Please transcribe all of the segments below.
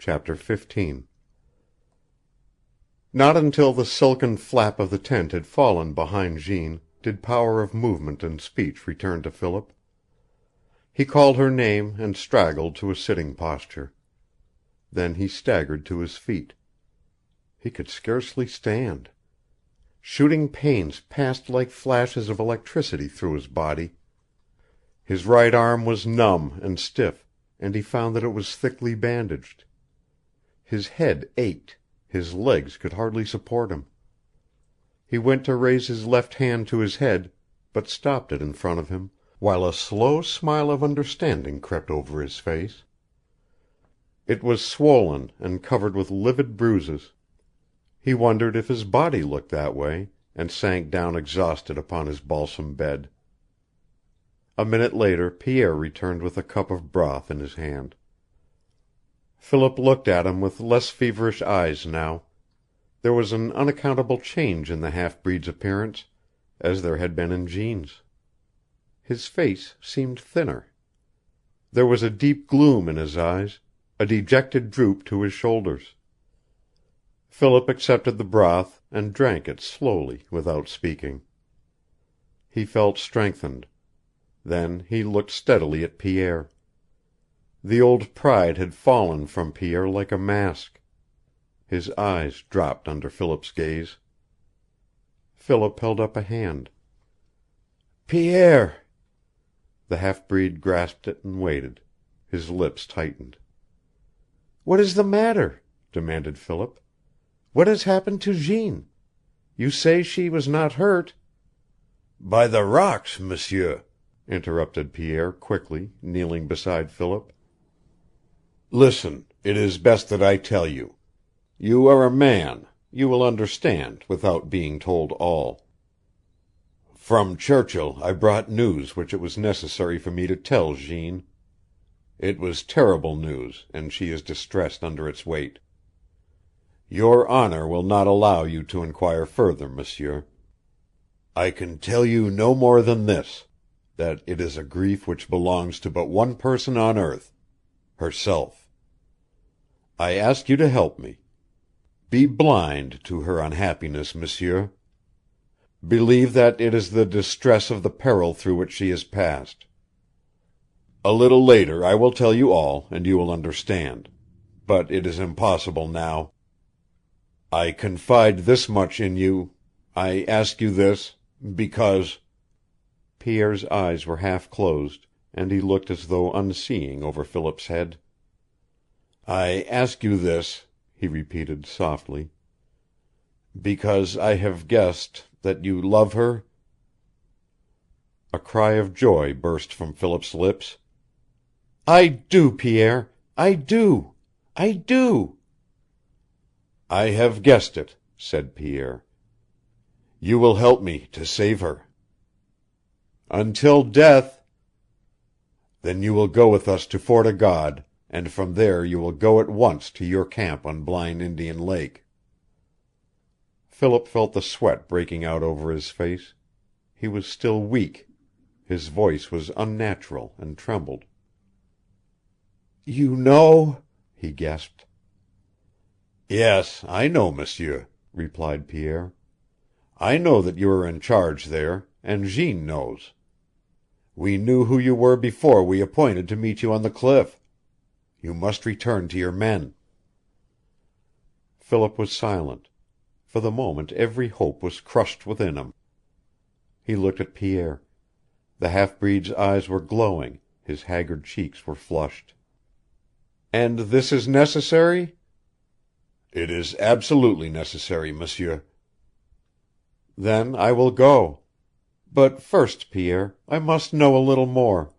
Chapter 15 Not until the silken flap of the tent had fallen behind Jeanne did power of movement and speech return to Philip. He called her name and straggled to a sitting posture. Then he staggered to his feet. He could scarcely stand. Shooting pains passed like flashes of electricity through his body. His right arm was numb and stiff, and he found that it was thickly bandaged. His head ached, his legs could hardly support him. He went to raise his left hand to his head, but stopped it in front of him, while a slow smile of understanding crept over his face. It was swollen and covered with livid bruises. He wondered if his body looked that way, and sank down exhausted upon his balsam bed. A minute later Pierre returned with a cup of broth in his hand. Philip looked at him with less feverish eyes now. There was an unaccountable change in the half-breed's appearance, as there had been in Jeanne's. His face seemed thinner. There was a deep gloom in his eyes, a dejected droop to his shoulders. Philip accepted the broth and drank it slowly without speaking. He felt strengthened. Then he looked steadily at Pierre. The old pride had fallen from Pierre like a mask. His eyes dropped under Philip's gaze. Philip held up a hand. "Pierre!" The half-breed grasped it and waited. His lips tightened. "What is the matter?" demanded Philip. "What has happened to Jeanne? You say she was not hurt." "By the rocks, monsieur," interrupted Pierre quickly, kneeling beside Philip. "Listen, it is best that I tell you. You are a man. You will understand, without being told all. From Churchill I brought news which it was necessary for me to tell Jeanne. It was terrible news, and she is distressed under its weight. Your honor will not allow you to inquire further, monsieur. I can tell you no more than this, that it is a grief which belongs to but one person on earth, herself. I ask you to help me. Be blind to her unhappiness, monsieur. Believe that it is the distress of the peril through which she has passed. A little later I will tell you all, and you will understand. But it is impossible now. I confide this much in you. I ask you this because—" Pierre's eyes were half closed, and he looked as though unseeing over Philip's head. "I ask you this," he repeated softly, "because I have guessed that you love her." A cry of joy burst from Philip's lips. "I do, Pierre. I do. I do." "I have guessed it," said Pierre. "You will help me to save her." "Until death." "Then you will go with us to Fort o' God, and from there you will go at once to your camp on Blind Indian Lake." Philip felt the sweat breaking out over his face. He was still weak. His voice was unnatural and trembled. "You know?" he gasped. "Yes, I know, monsieur," replied Pierre. "I know that you are in charge there, and Jeanne knows. We knew who you were before we appointed to meet you on the cliff. You must return to your men." Philip was silent. For the moment every hope was crushed within him. He looked at Pierre. The half-breed's eyes were glowing, his haggard cheeks were flushed. "And this is necessary?" "It is absolutely necessary, monsieur." "Then I will go. But first, Pierre, I must know a little more.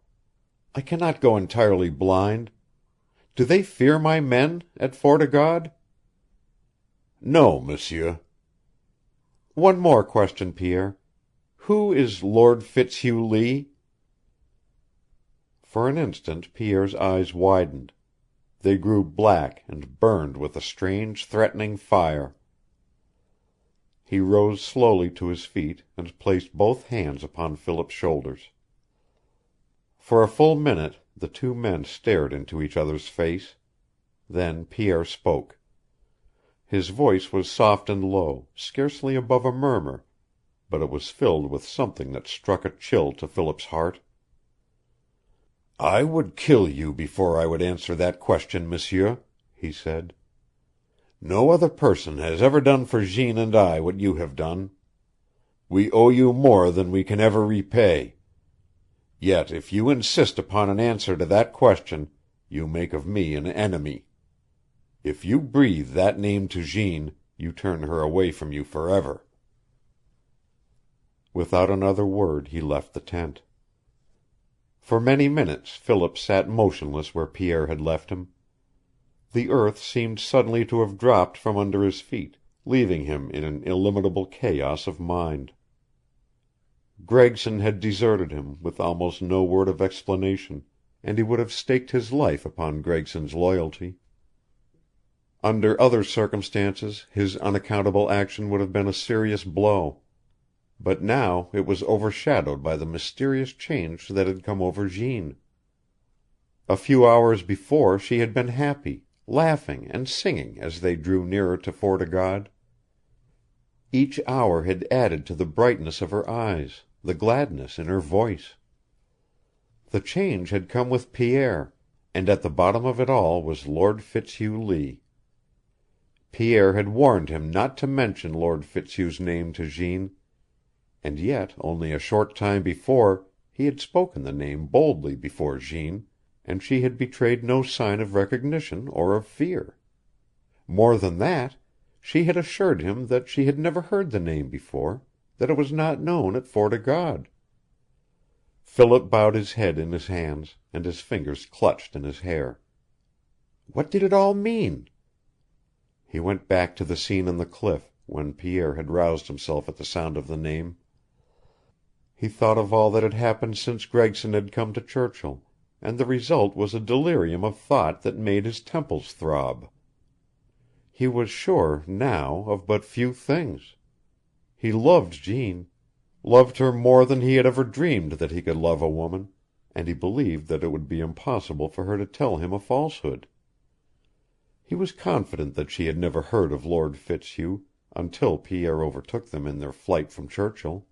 I cannot go entirely blind. Do they fear my men at Fort o' God?" "No, monsieur." "One more question, Pierre. Who is Lord Fitzhugh Lee?" For an instant Pierre's eyes widened. They grew black and burned with a strange, threatening fire. He rose slowly to his feet and placed both hands upon Philip's shoulders. For a full minute the two men stared into each other's face. Then Pierre spoke. His voice was soft and low, scarcely above a murmur, but it was filled with something that struck a chill to Philip's heart. "I would kill you before I would answer that question, M'sieur," he said. "No other person has ever done for Jeanne and I what you have done. We owe you more than we can ever repay. Yet if you insist upon an answer to that question, you make of me an enemy. If you breathe that name to Jeanne, you turn her away from you forever." Without another word he left the tent. For many minutes Philip sat motionless where Pierre had left him. The earth seemed suddenly to have dropped from under his feet, leaving him in an illimitable chaos of mind. Gregson had deserted him, with almost no word of explanation, and he would have staked his life upon Gregson's loyalty. Under other circumstances his unaccountable action would have been a serious blow. But now it was overshadowed by the mysterious change that had come over Jeanne. A few hours before she had been happy, laughing and singing as they drew nearer to Fort o' God. Each hour had added to the brightness of her eyes, the gladness in her voice. The change had come with Pierre, and at the bottom of it all was Lord Fitzhugh Lee. Pierre had warned him not to mention Lord Fitzhugh's name to Jeanne, and yet only a short time before he had spoken the name boldly before Jeanne, and she had betrayed no sign of recognition or of fear. More than that, she had assured him that she had never heard the name before, that it was not known at Fort o' God. Philip bowed his head in his hands, and his fingers clutched in his hair. What did it all mean? He went back to the scene on the cliff, when Pierre had roused himself at the sound of the name. He thought of all that had happened since Gregson had come to Churchill, and the result was a delirium of thought that made his temples throb. He was sure, now, of but few things. He loved Jeanne, loved her more than he had ever dreamed that he could love a woman, and he believed that it would be impossible for her to tell him a falsehood. He was confident that she had never heard of Lord Fitzhugh until Pierre overtook them in their flight from Churchill.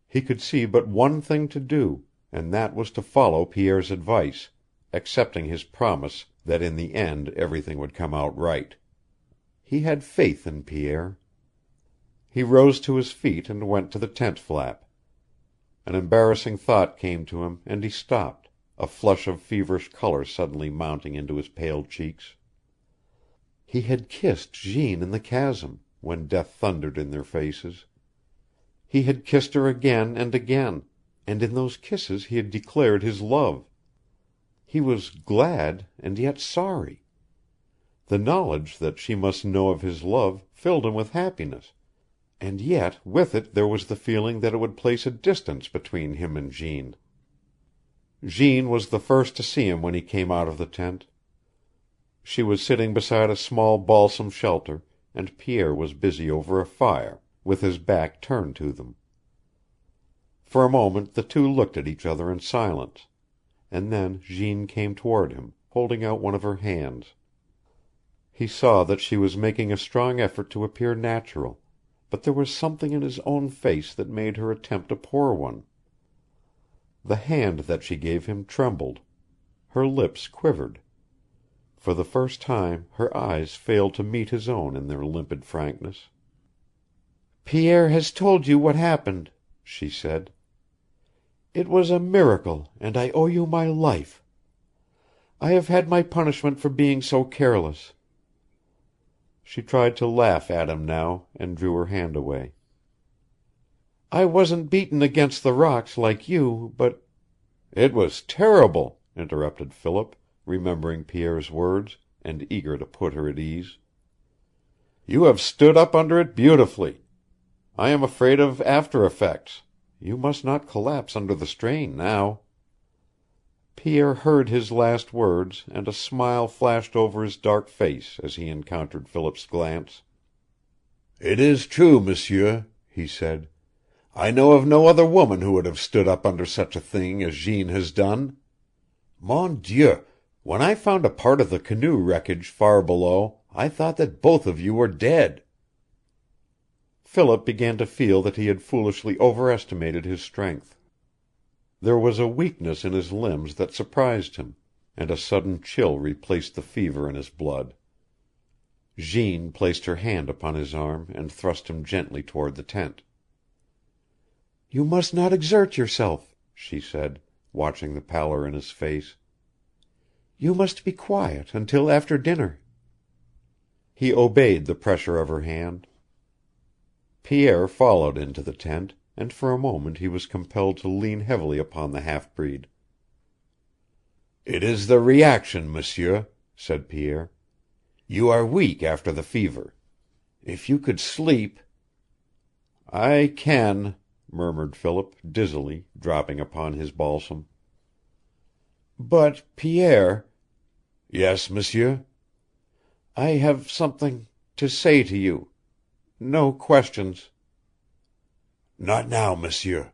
He could see but one thing to do, and that was to follow Pierre's advice, accepting his promise that in the end everything would come out right. He had faith in Pierre. He rose to his feet and went to the tent flap. An embarrassing thought came to him, and he stopped, a flush of feverish color suddenly mounting into his pale cheeks. He had kissed Jeanne in the chasm, when death thundered in their faces. He had kissed her again and again, and in those kisses he had declared his love. He was glad and yet sorry. The knowledge that she must know of his love filled him with happiness, and yet with it there was the feeling that it would place a distance between him and Jeanne. Jeanne was the first to see him when he came out of the tent. She was sitting beside a small balsam shelter, and Pierre was busy over a fire, with his back turned to them. For a moment the two looked at each other in silence, and then Jeanne came toward him, holding out one of her hands. He saw that she was making a strong effort to appear natural, but there was something in his own face that made her attempt a poor one. The hand that she gave him trembled. Her lips quivered. For the first time her eyes failed to meet his own in their limpid frankness. "Pierre has told you what happened," she said. "It was a miracle, and I owe you my life. I have had my punishment for being so careless." She tried to laugh at him now, and drew her hand away. "I wasn't beaten against the rocks like you, but—" "It was terrible," interrupted Philip, remembering Pierre's words, and eager to put her at ease. "You have stood up under it beautifully. I am afraid of after effects. You must not collapse under the strain now." Pierre heard his last words, and a smile flashed over his dark face as he encountered Philip's glance. "It is true, M'sieur," he said. "I know of no other woman who would have stood up under such a thing as Jeanne has done. Mon Dieu, When I found a part of the canoe wreckage far below, I thought that both of you were dead." Philip began to feel that he had foolishly overestimated his strength. There was a weakness in his limbs that surprised him, and a sudden chill replaced the fever in his blood. Jeanne placed her hand upon his arm and thrust him gently toward the tent. "You must not exert yourself," she said, watching the pallor in his face. "You must be quiet until after dinner." He obeyed the pressure of her hand. Pierre followed into the tent, and for a moment he was compelled to lean heavily upon the half-breed. "It is the reaction, M'sieur," said Pierre. "You are weak after the fever. If you could sleep—" "I can," murmured Philip, dizzily, dropping upon his balsam. "But, Pierre—" "Yes, M'sieur." "I have something—to say to you. No questions." "Not now, M'sieur."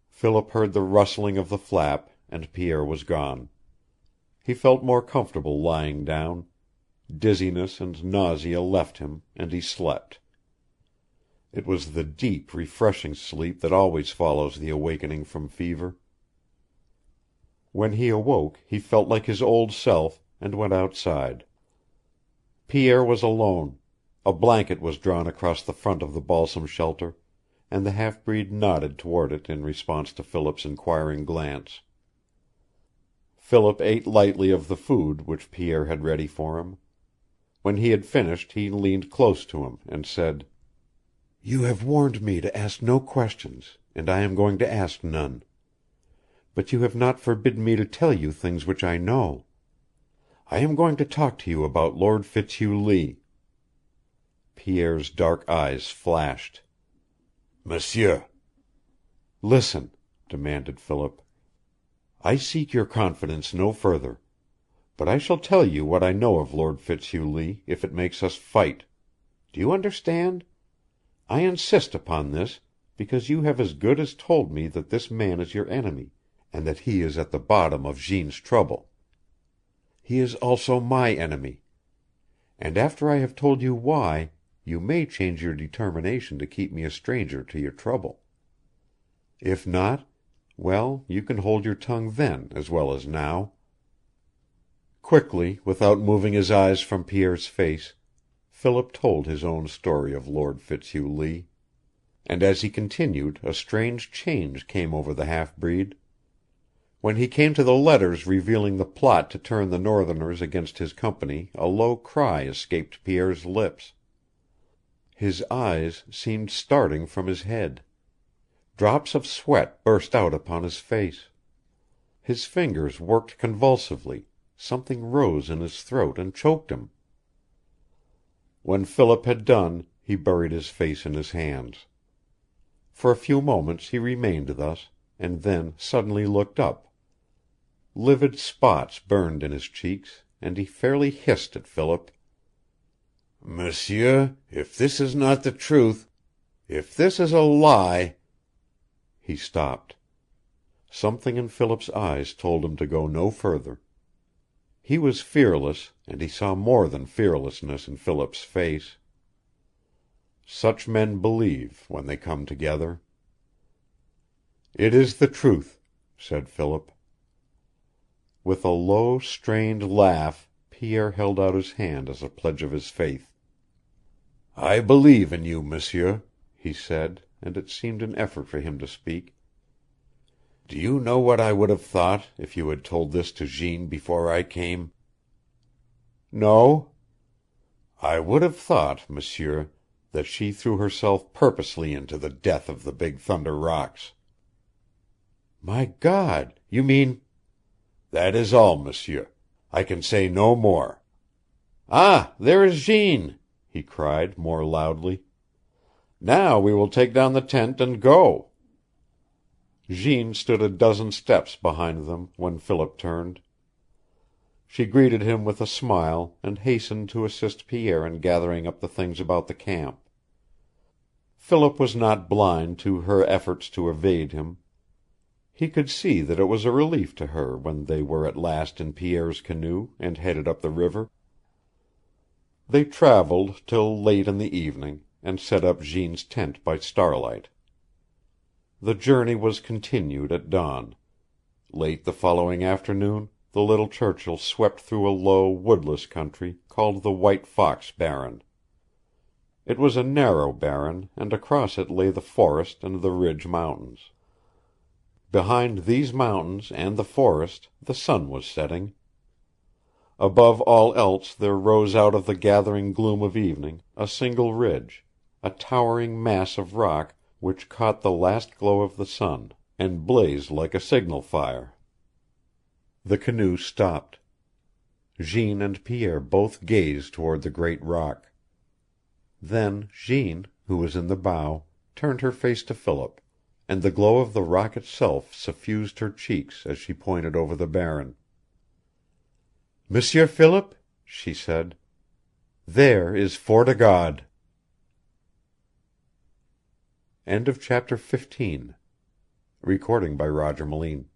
Philip heard the rustling of the flap, and Pierre was gone. He felt more comfortable lying down. Dizziness and nausea left him, and he slept. It was the deep, refreshing sleep that always follows the awakening from fever. When he awoke he felt like his old self, and went outside. Pierre was alone. A blanket was drawn across the front of the balsam shelter, and the half-breed nodded toward it in response to Philip's inquiring glance. Philip ate lightly of the food which Pierre had ready for him. When he had finished he leaned close to him and said, "You have warned me to ask no questions, and I am going to ask none. But you have not forbidden me to tell you things which I know. I am going to talk to you about Lord Fitzhugh Lee." Pierre's dark eyes flashed. "Monsieur." "Listen," demanded Philip. "I seek your confidence no further. But I shall tell you what I know of Lord Fitzhugh Lee if it makes us fight. Do you understand? I insist upon this, because you have as good as told me that this man is your enemy, and that he is at the bottom of Jeanne's trouble. He is also my enemy. And after I have told you why, you may change your determination to keep me a stranger to your trouble. If not, well, you can hold your tongue then as well as now." Quickly, without moving his eyes from Pierre's face, Philip told his own story of Lord Fitzhugh Lee. And as he continued a strange change came over the half-breed. When he came to the letters revealing the plot to turn the northerners against his company a low cry escaped Pierre's lips. His eyes seemed starting from his head. Drops of sweat burst out upon his face. His fingers worked convulsively, something rose in his throat and choked him. When Philip had done he buried his face in his hands. For a few moments he remained thus, and then suddenly looked up. Livid spots burned in his cheeks, and he fairly hissed at Philip. "Monsieur, if this is not the truth, if this is a lie—" He stopped. Something in Philip's eyes told him to go no further. He was fearless, and he saw more than fearlessness in Philip's face. Such men believe when they come together. "It is the truth," said Philip. With a low, strained laugh Pierre held out his hand as a pledge of his faith. "I believe in you, Monsieur," he said, and it seemed an effort for him to speak. "Do you know what I would have thought if you had told this to Jeanne before I came?" "No." "I would have thought, Monsieur, that she threw herself purposely into the death of the Big Thunder Rocks." "My God! You mean—" "That is all, Monsieur. I can say no more." "Ah, there is Jeanne!" he cried, more loudly. "Now we will take down the tent and go." Jeanne stood a dozen steps behind them when Philip turned. She greeted him with a smile and hastened to assist Pierre in gathering up the things about the camp. Philip was not blind to her efforts to evade him. He could see that it was a relief to her when they were at last in Pierre's canoe and headed up the river. They traveled till late in the evening, and set up Jeanne's tent by starlight. The journey was continued at dawn. Late the following afternoon the Little Churchill swept through a low, woodless country called the White Fox Barren. It was a narrow barren, and across it lay the forest and the Ridge Mountains. Behind these mountains and the forest the sun was setting. Above all else there rose out of the gathering gloom of evening a single ridge, a towering mass of rock which caught the last glow of the sun, and blazed like a signal fire. The canoe stopped. Jeanne and Pierre both gazed toward the great rock. Then Jeanne, who was in the bow, turned her face to Philip, and the glow of the rock itself suffused her cheeks as she pointed over the barren. "M'sieur Philip," she said, "there is Fort o' God." Chapter 15. Recording by Roger Moline.